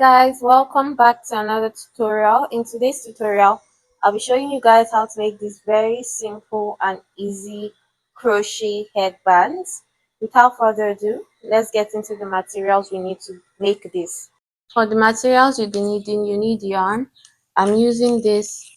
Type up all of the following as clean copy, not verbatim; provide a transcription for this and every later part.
guys, welcome back to another tutorial. In today's tutorial, I'll be showing you guys how to make this very simple and easy crochet headbands. Without further ado, let's get into the materials we need to make this. For the materials you'll be needing, you need yarn. I'm using this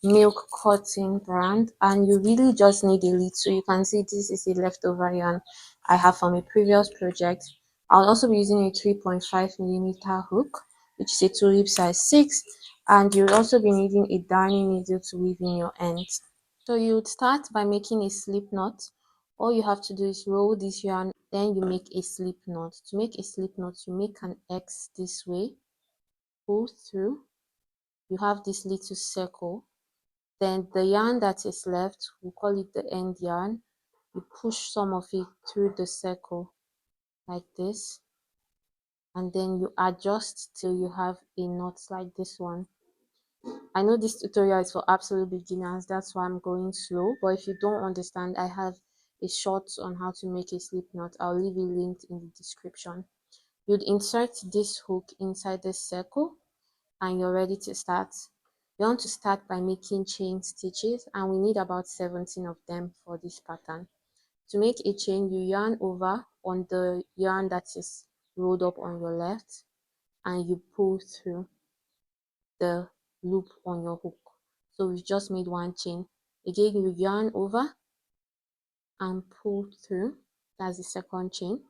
milk cotton brand, and you really just need a little. You can see this is a leftover yarn I have from a previous project. I'll also be using a 3.5mm hook, which is a tulip size 6, and you'll also be needing a darning needle to weave in your ends. So you would start by making a slip knot. All you have to do is roll this yarn, then you make a slip knot. To make a slip knot, you make an X this way, pull through, you have this little circle, then the yarn that is left, we'll call it the end yarn, you push some of it through the circle like this, and then you adjust till you have a knot like this one. I know this tutorial is for absolute beginners, that's why I'm going slow, but if you don't understand, I have a short on how to make a slip knot. I'll leave it linked in the description. You'd insert this hook inside the circle and you're ready to start. You want to start by making chain stitches, and we need about 17 of them for this pattern. To make a chain, you yarn over on the yarn that is rolled up on your left and you pull through the loop on your hook. So we've just made one chain. Again, you yarn over and pull through. That's the second chain.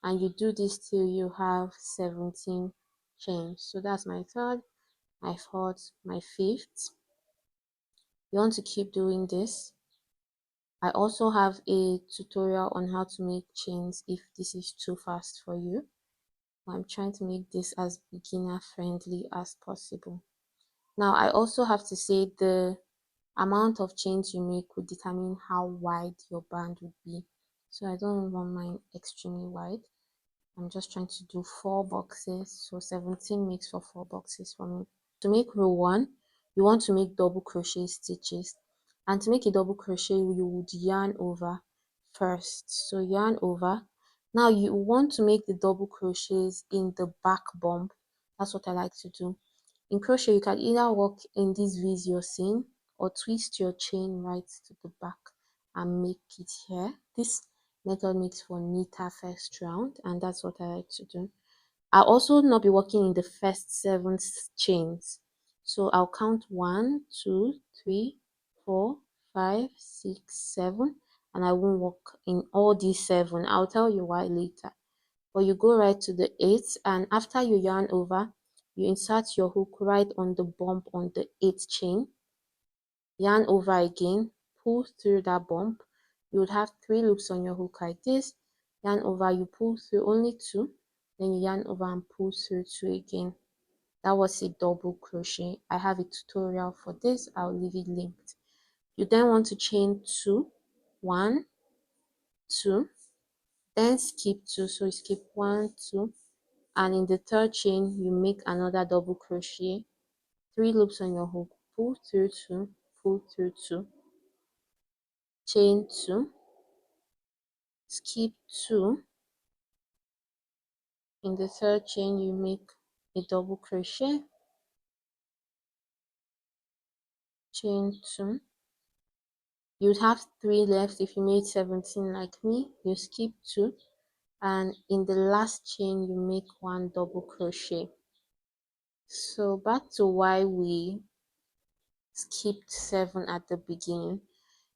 And you do this till you have 17 chains. So that's my third, my fourth, my fifth. You want to keep doing this. I also have a tutorial on how to make chains if this is too fast for you. I'm trying to make this as beginner friendly as possible. Now I also have to say the amount of chains you make will determine how wide your band would be. So I don't want mine extremely wide. I'm just trying to do 4 boxes, so 17 makes for 4 boxes for me. To make row 1, you want to make double crochet stitches, and to make a double crochet you would yarn over first. So yarn over. Now you want to make the double crochets in the back bump. That's what I like to do. In crochet, you can either work in these V's you're seeing or twist your chain right to the back and make it here. This method makes for neater first round, and that's what I like to do. I'll also not be working in the first 7 chains. So I'll count 1, 2, 3, 4, 5, 6, 7, and I won't work in all these 7. I'll tell you why later. But you go right to the 8th, and after you yarn over, you insert your hook right on the bump on the 8th chain, yarn over again, pull through that bump. You would have 3 loops on your hook like this, yarn over, you pull through only 2, then you yarn over and pull through 2 again. That was a double crochet. I have a tutorial for this, I'll leave it linked. You then want to chain 2, 1, 2, then skip 2, so you skip 1, 2, and in the 3rd chain you make another double crochet, 3 loops on your hook, pull through 2, pull through 2, chain 2, skip 2, in the 3rd chain you make a double crochet, chain 2, you'd have 3 left. If you made 17 like me, you skip 2, and in the last chain you make 1 double crochet. So back to why we skipped 7 at the beginning.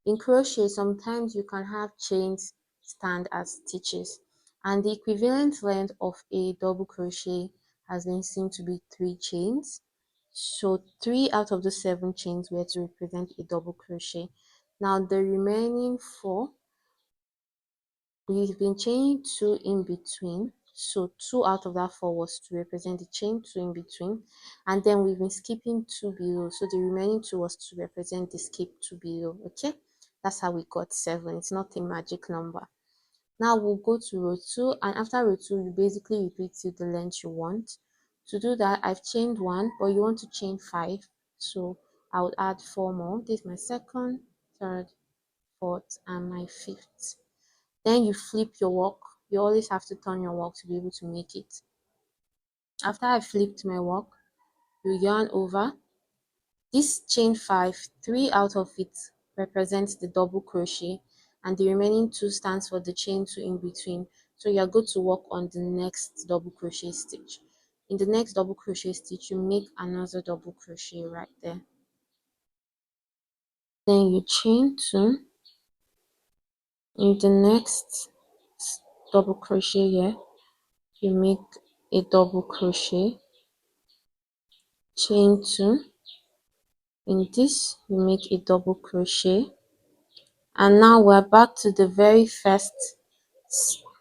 In crochet, sometimes you can have chains stand as stitches, and the equivalent length of a double crochet has been seen to be 3 chains. So 3 out of the 7 chains were to represent a double crochet. Now the remaining 4, we've been chaining 2 in between, so 2 out of that 4 was to represent the chain 2 in between, and then we've been skipping 2 below, so the remaining 2 was to represent the skip 2 below. Okay, that's how we got 7. It's not a magic number. Now we'll go to row 2, and after row 2 you basically repeat to the length you want. To do that, I've chained 1, but you want to chain 5, so I would add 4 more. This is my 2nd, 3rd, 4th, and my 5th. Then you flip your work. You always have to turn your work to be able to make it. After I flipped my work, you yarn over. This chain 5, 3 out of it represents the double crochet and the remaining 2 stands for the chain 2 in between. So you are going to work on the next double crochet stitch. In the next double crochet stitch, you make another double crochet right there. Then you chain 2. In the next double crochet here, you make a double crochet, chain 2. In this, you make a double crochet, and now we're back to the very first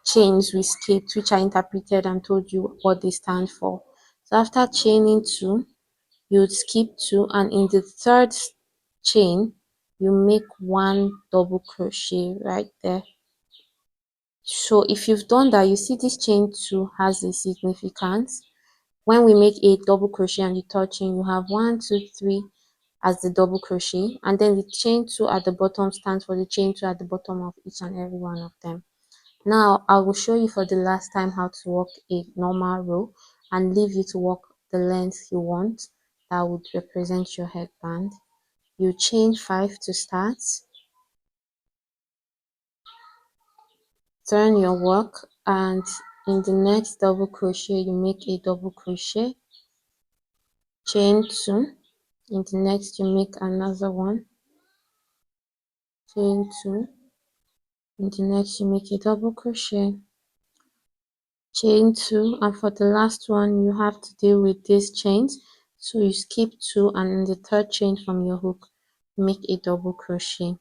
chains we skipped, which I interpreted and told you what they stand for. So after chaining 2, you would skip 2, and in the third chain you make 1 double crochet right there. So if you've done that, you see this chain 2 has a significance. When we make a double crochet and the third chain, you have 1, 2, 3 as the double crochet, and then the chain 2 at the bottom stands for the chain 2 at the bottom of each and every one of them. Now I will show you for the last time how to work a normal row and leave you to work the length you want that would represent your headband. You chain 5 to start, turn your work, and in the next double crochet you make a double crochet, chain 2. In the next you make another one, chain 2. In the next you make a double crochet, chain 2, and for the last one you have to deal with these chains, so you skip 2 and in the third chain from your hook make a double crochet.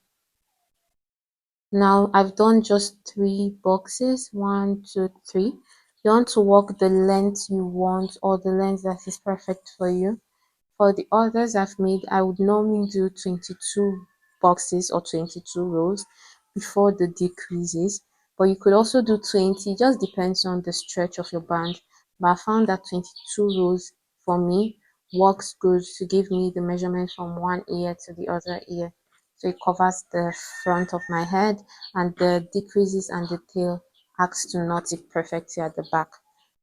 Now I've done just 3 boxes, 1, 2, 3. You want to work the length you want or the length that is perfect for you. For the others I've made, I would normally do 22 boxes or 22 rows before the decreases, but you could also do 20. It just depends on the stretch of your band, but I found that 22 rows for me works good to give me the measurement from one ear to the other ear, so it covers the front of my head, and the decreases and the tail acts to knot it perfectly at the back.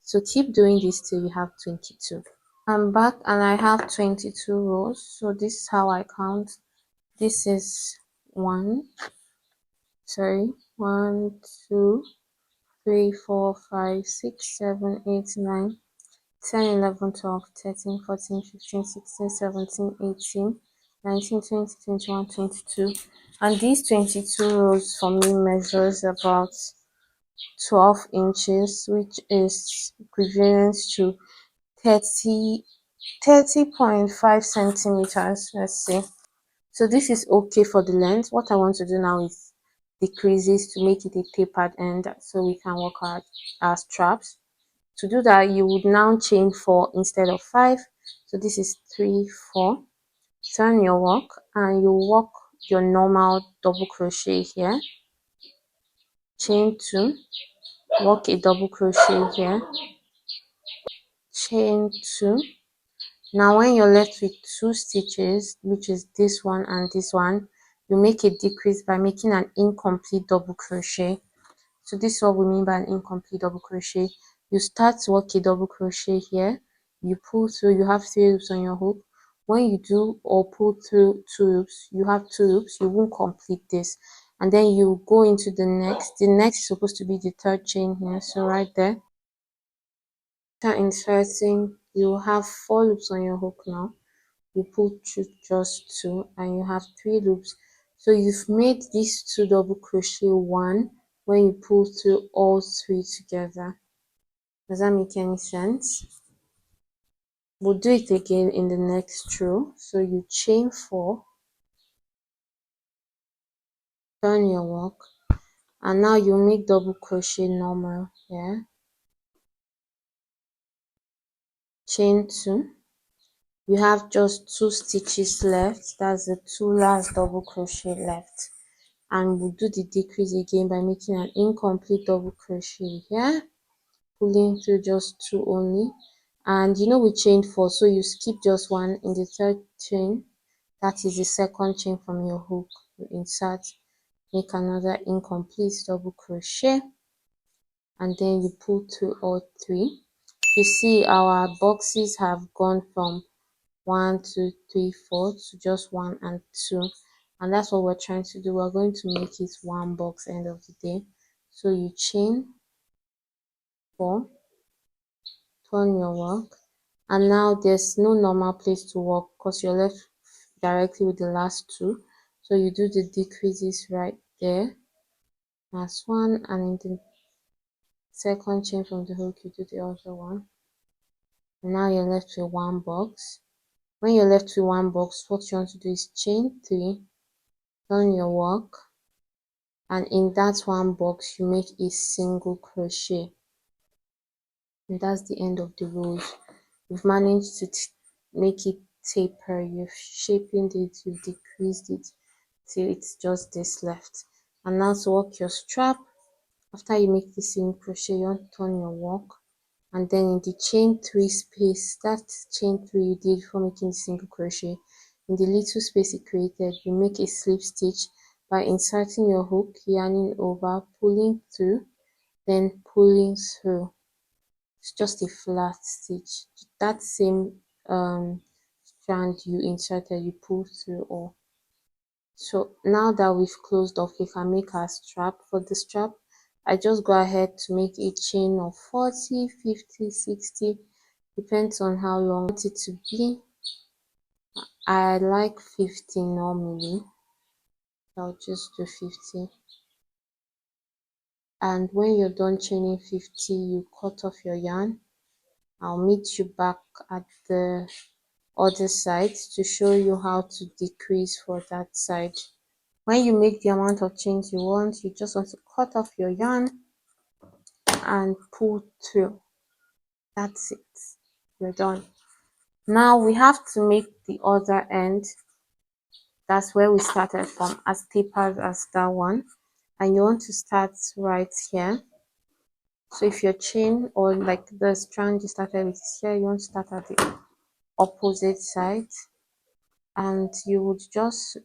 So keep doing this till you have 22. I'm back and I have 22 rows, so this is how I count. This is 1, 2, 3, 4, 5, 6, 7, 8, 9, 10, 11, 12, 13, 14, 15, 16, 17, 18, 19, 20, 21, 22. And these 22 rows for me measures about 12 inches, which is equivalent to 30.5 centimeters. Let's see. So this is okay for the length. What I want to do now is decreases to make it a tapered end so we can work our straps. To do that, you would now chain 4 instead of 5. So this is 3, 4. Turn your work and you work your normal double crochet here. Chain 2, work a double crochet here. Chain 2. Now when you're left with 2 stitches, which is this one and this one, you make a decrease by making an incomplete double crochet. So this is what we mean by an incomplete double crochet. You start to work a double crochet here, you pull through, you have 3 loops on your hook. When you do or pull through 2 loops, you have 2 loops, you won't complete this, and then you go into the next is supposed to be the third chain here, so right there. After inserting, you have 4 loops on your hook. Now you pull through just 2 and you have 3 loops, so you've made these 2 double crochet 1 when you pull through all 3 together. Does that make any sense? We'll do it again in the next row. So you chain 4, turn your work, and now you make double crochet normal here, chain 2. You have just 2 stitches left, that's the 2 last double crochet left, and we'll do the decrease again by making an incomplete double crochet here, pulling through just 2 only, and you know we chained 4, so you skip just 1 in the third chain, that is the second chain from your hook. You insert, make another incomplete double crochet, and then you pull through all 3. you see, our boxes have gone from 1 2 3 4 to just 1 and 2, and that's what we're trying to do. We're going to make it one box end of the day. So you chain 4, turn your work, and now there's no normal place to work because you're left directly with the last two. So you do the decreases right there. That's one, and in the second chain from the hook you do the other one, and now you're left with one box. When you're left with one box, what you want to do is chain 3, turn your work, and in that one box you make a single crochet, and that's the end of the rows. You've managed to make it taper, you've shaped it, you've decreased it till it's just this left. And now to work your strap, after you make the single crochet, you want to turn your work, and then in the chain 3 space, that chain 3 you did for making the single crochet, in the little space it created, you make a slip stitch by inserting your hook, yarning over, pulling through, then pulling through. It's just a flat stitch. That same strand you inserted, you pull through all. So now that we've closed off, we can make our strap. For the strap, I just go ahead to make a chain of 40, 50, 60, depends on how long I want it to be. I like 50 normally, I'll just do 50. And when you're done chaining 50, you cut off your yarn. I'll meet you back at the other side to show you how to decrease for that side. When you make the amount of chains you want, you just want to cut off your yarn and pull through. That's it. You're done. Now we have to make the other end. That's where we started from, as tapered as that one. And you want to start right here. So if your chain or like the strand you started with here, you want to start at the opposite side. And you would just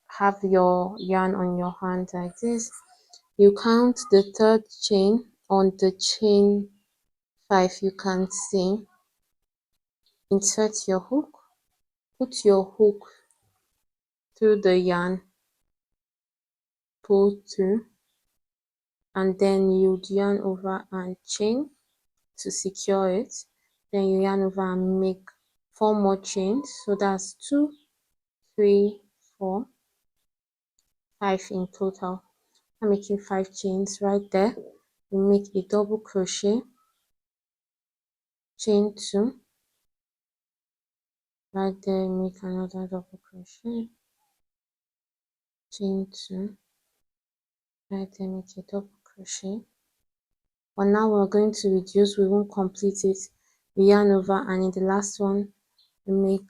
have your yarn on your hand like this. You count the third chain on the chain 5 you can see. Insert your hook, put your hook through the yarn, pull through, and then you yarn over and chain to secure it. Then you yarn over and make 4 more chains. So that's 2, 3, 4, 5 in total. I'm making 5 chains right there. You make a double crochet, chain 2, right there, make another double crochet, chain 2, right there, make a double crochet. But now we're going to reduce, we won't complete it. We yarn over, and in the last one we make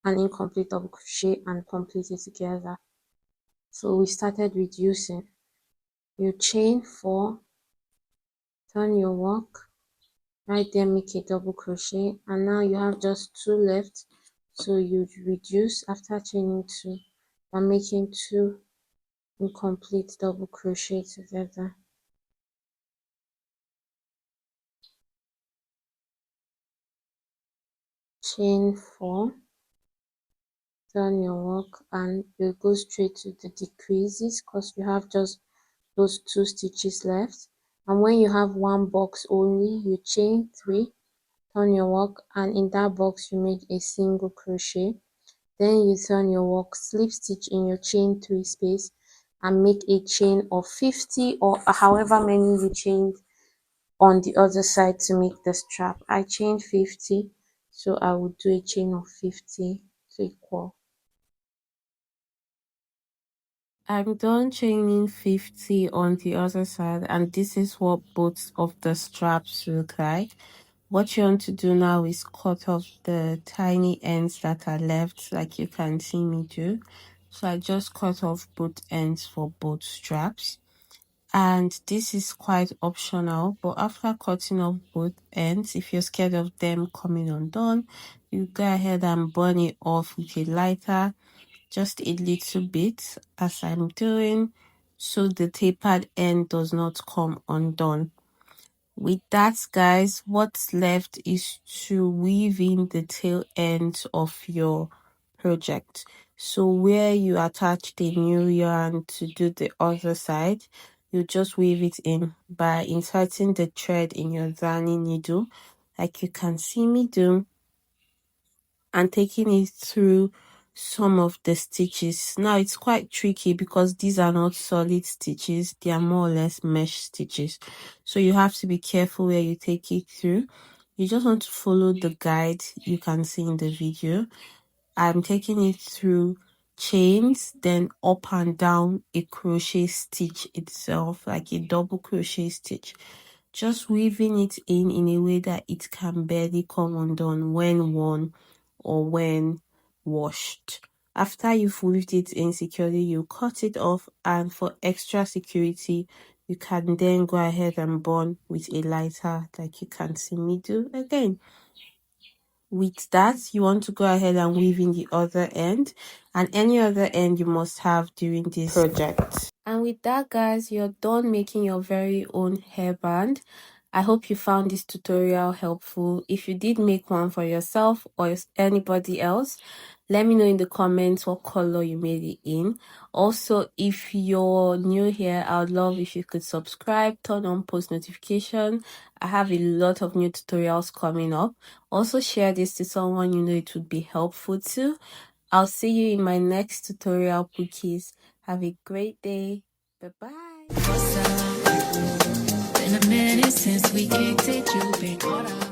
an incomplete double crochet and complete it together. So we started reducing. You chain 4, turn your work, right there, make a double crochet, and now you have just 2 left. So you reduce after chaining 2 and making 2 incomplete double crochet together. Chain 4, turn your work, and you go straight to the decreases because you have just those 2 stitches left. And when you have one box only, you chain 3, turn your work, and in that box you make a single crochet. Then you turn your work, slip stitch in your chain 3 space and make a chain of 50 or however many you chained on the other side to make the strap. I chained 50, so I would do a chain of 50 to equal. I'm done chaining 50 on the other side, and this is what both of the straps look like. What you want to do now is cut off the tiny ends that are left, like you can see me do. So I just cut off both ends for both straps, and this is quite optional. But after cutting off both ends, if you're scared of them coming undone, you go ahead and burn it off with a lighter, just a little bit as I'm doing, so the tapered end does not come undone. With that, guys, what's left is to weave in the tail end of your project. So where you attach the new yarn to do the other side, you just weave it in by inserting the thread in your darning needle, like you can see me do, and taking it through some of the stitches. Now it's quite tricky because these are not solid stitches, they are more or less mesh stitches, so you have to be careful where you take it through. You just want to follow the guide you can see in the video. I'm taking it through chains, then up and down a crochet stitch itself, like a double crochet stitch, just weaving it in a way that it can barely come undone when worn or when washed. After you've weaved it in securely, you cut it off, and for extra security you can then go ahead and burn with a lighter, like you can see me do again. With that, you want to go ahead and weave in the other end and any other end you must have during this project. And with that, guys, you're done making your very own hairband. I hope you found this tutorial helpful. If you did make one for yourself or anybody else, let me know in the comments what color you made it in. Also, if you're new here, I would love if you could subscribe, turn on post notification. I have a lot of new tutorials coming up. Also, share this to someone you know it would be helpful to. I'll see you in my next tutorial, Pookies. Have a great day. Bye-bye. Been a minute since we kicked it, you've been caught up.